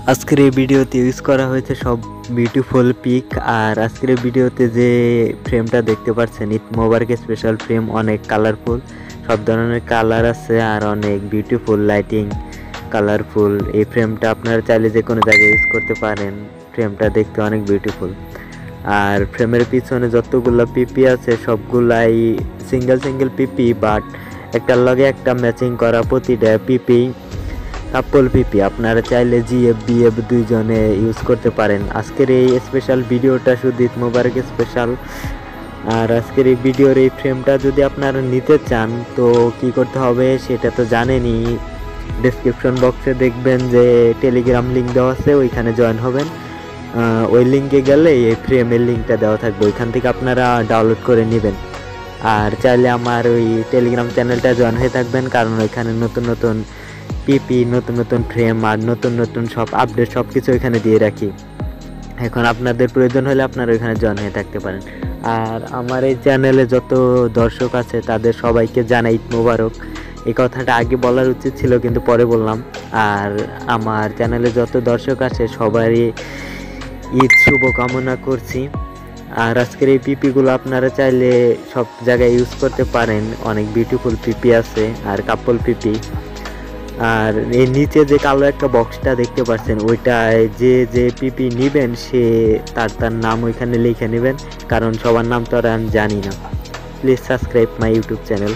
আজকের এই ভিডিওতে ইউজ করা হয়েছে সব বিউটিফুল পিক। আর আজকের এই ভিডিওতে যে ফ্রেমটা দেখতে পাচ্ছেন ঈদ মোবারক স্পেশাল ফ্রেম, অনেক কালারফুল, সব ধরনের কালার আছে আর অনেক বিউটিফুল লাইটিং কালারফুল। এই ফ্রেমটা আপনারা চাইলে যে কোনো জায়গায় ইউজ করতে পারেন। ফ্রেমটা দেখতে অনেক বিউটিফুল। আর ফ্রেমের পিছনে যতগুলো পিপি আছে সবগুলাই সিঙ্গেল সিঙ্গেল পিপি, বাট একটার লগে একটা ম্যাচিং করা প্রতিটা পিপি কাপল পিপি। আপনারা চাইলে জিএফ বিএফ দুইজনে ইউজ করতে পারেন। আজকের এই স্পেশাল ভিডিওটা শুধু ঈদ মোবারক স্পেশাল। আর আজকের এই ভিডিওর এই ফ্রেমটা যদি আপনারা নিতে চান তো কি করতে হবে সেটা তো জানেনই। ডেসক্রিপশন বক্সে দেখবেন যে টেলিগ্রাম লিঙ্ক দেওয়া আছে, ওইখানে জয়েন হবেন। ওই লিঙ্কে গেলে এই ফ্রেমের লিঙ্কটা দেওয়া থাকবে, ওইখান থেকে আপনারা ডাউনলোড করে নেবেন। আর চাইলে আমার ওই টেলিগ্রাম চ্যানেলটা জয়েন হয়ে থাকবেন, কারণ ওইখানে নতুন নতুন পিপি, নতুন নতুন ফ্রেম আর নতুন নতুন সব আপডেট সব কিছু এখানে দিয়ে রাখি। এখন আপনাদের প্রয়োজন হলে আপনারা ওইখানে জয়েন হয়ে থাকতে পারেন। আর আমার এই চ্যানেলে যত দর্শক আছে তাদের সবাইকে জানাই ঈদ মোবারক। এই কথাটা আগে বলার উচিত ছিল কিন্তু পরে বললাম। আর আমার চ্যানেলে যত দর্শক আছে সবারই ঈদ শুভ কামনা করছি। আর আজকের এই পিপিগুলো আপনারা চাইলে সব জায়গায় ইউজ করতে পারেন, অনেক বিউটিফুল পিপি আছে আর কাপল পিপি। আর এই নিচে যে কালো একটা বক্সটা দেখতে পাচ্ছেন, ওইটায় যে যে পিপি নেবেন সে তার নাম ওইখানে লিখে নেবেন, কারণ সবার নাম তো আর আমি জানি না। Please subscribe my YouTube channel.